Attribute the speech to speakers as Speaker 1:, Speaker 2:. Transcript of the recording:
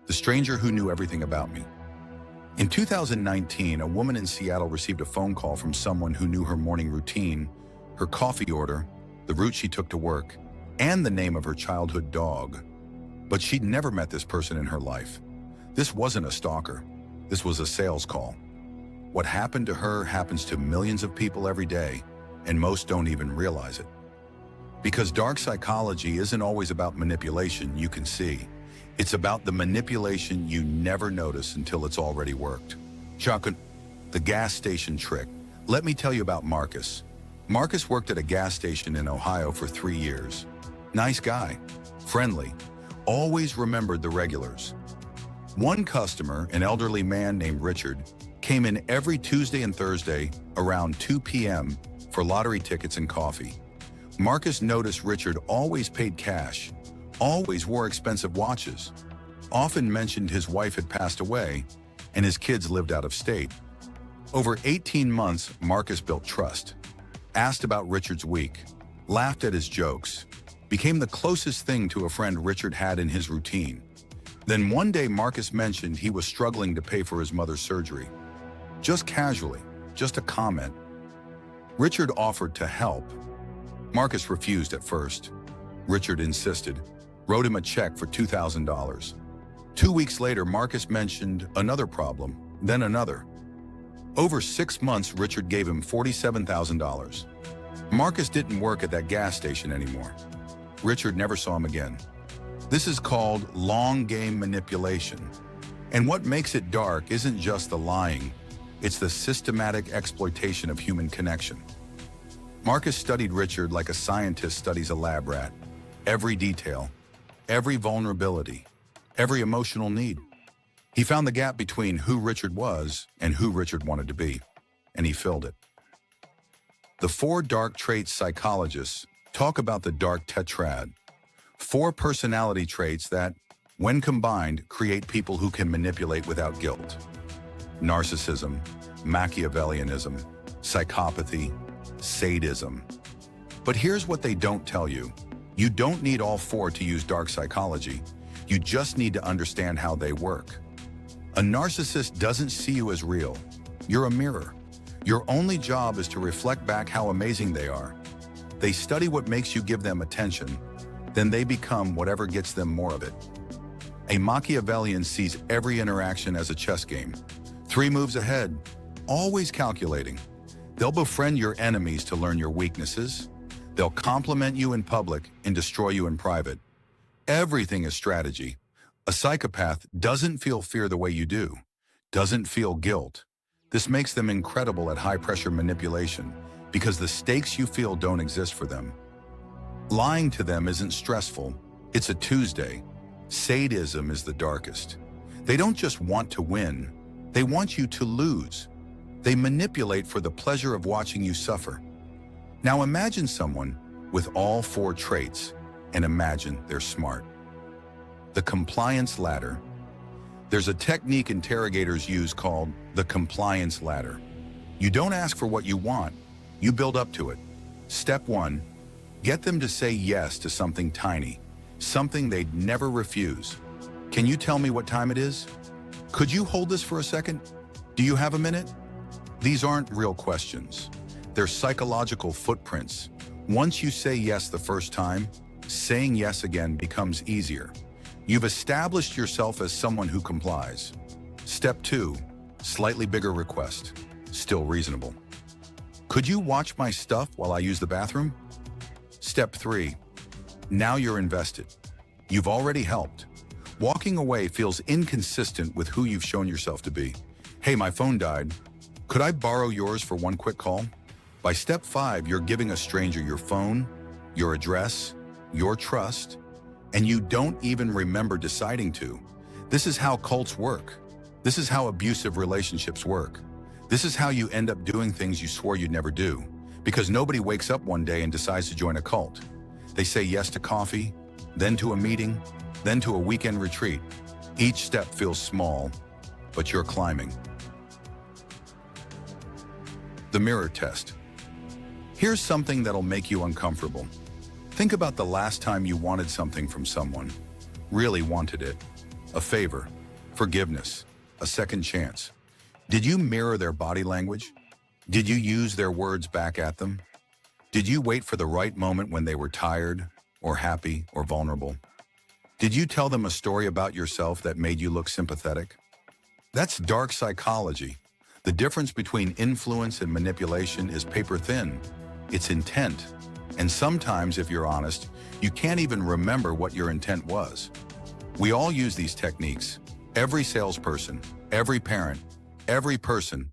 Speaker 1: The stranger who knew everything about me. In 2019, a woman in Seattle received a phone call from someone who knew her morning routine, her coffee order, the route she took to work, and the name of her childhood dog. But she'd never met this person in her life. This wasn't a stalker. This was a sales call. What happened to her happens to millions of people every day, and most don't even realize it. Because dark psychology isn't always about manipulation you can see. It's about the manipulation you never notice until it's already worked. Shotgun, the gas station trick. Let me tell you about Marcus. Marcus worked at a gas station in Ohio for 3 years. Nice guy, friendly, always remembered the regulars. One customer, an elderly man named Richard, came in every Tuesday and Thursday around 2 p.m. for lottery tickets and coffee. Marcus noticed Richard always paid cash, always wore expensive watches, often mentioned his wife had passed away, and his kids lived out of state. Over 18 months, Marcus built trust, asked about Richard's week, laughed at his jokes, became the closest thing to a friend Richard had in his routine. Then one day Marcus mentioned he was struggling to pay for his mother's surgery. Just casually, just a comment. Richard offered to help. Marcus refused at first. Richard insisted, wrote him a check for $2,000. 2 weeks later, Marcus mentioned another problem, then another. Over 6 months, Richard gave him $47,000. Marcus didn't work at that gas station anymore. Richard never saw him again. This is called long game manipulation. And what makes it dark isn't just the lying, it's the systematic exploitation of human connection. Marcus studied Richard like a scientist studies a lab rat. Every detail, every vulnerability, every emotional need. He found the gap between who Richard was and who Richard wanted to be, and he filled it. The 4 dark traits psychologists talk about the dark tetrad, 4 personality traits that, when combined, create people who can manipulate without guilt. Narcissism, Machiavellianism, psychopathy, sadism. But here's what they don't tell you. You don't need all 4 to use dark psychology. You just need to understand how they work. A narcissist doesn't see you as real. You're a mirror. Your only job is to reflect back how amazing they are. They study what makes you give them attention, then they become whatever gets them more of it. A Machiavellian sees every interaction as a chess game. 3 moves ahead, always calculating. They'll befriend your enemies to learn your weaknesses. They'll compliment you in public and destroy you in private. Everything is strategy. A psychopath doesn't feel fear the way you do, doesn't feel guilt. This makes them incredible at high-pressure manipulation because the stakes you feel don't exist for them. Lying to them isn't stressful. It's a Tuesday. Sadism is the darkest. They don't just want to win. They want you to lose. They manipulate for the pleasure of watching you suffer. Now imagine someone with all 4 traits, and imagine they're smart. The compliance ladder. There's a technique interrogators use called the compliance ladder. You don't ask for what you want, you build up to it. Step 1, get them to say yes to something tiny, something they'd never refuse. Can you tell me what time it is? Could you hold this for a second? Do you have a minute? These aren't real questions. They're psychological footprints. Once you say yes the first time, saying yes again becomes easier. You've established yourself as someone who complies. Step 2, slightly bigger request, still reasonable. Could you watch my stuff while I use the bathroom? Step 3, now you're invested. You've already helped. Walking away feels inconsistent with who you've shown yourself to be. Hey, my phone died. Could I borrow yours for one quick call? By step 5, you're giving a stranger your phone, your address, your trust, and you don't even remember deciding to. This is how cults work. This is how abusive relationships work. This is how you end up doing things you swore you'd never do, because nobody wakes up one day and decides to join a cult. They say yes to coffee, then to a meeting, then to a weekend retreat. Each step feels small, but you're climbing. The mirror test. Here's something that'll make you uncomfortable. Think about the last time you wanted something from someone, really wanted it. a favor, forgiveness, a second chance. Did you mirror their body language? Did you use their words back at them? Did you wait for the right moment when they were tired, or happy, or vulnerable? Did you tell them a story about yourself that made you look sympathetic? That's dark psychology. The difference between influence and manipulation is paper thin. It's intent. And sometimes, if you're honest, you can't even remember what your intent was. We all use these techniques. Every salesperson, every parent, every person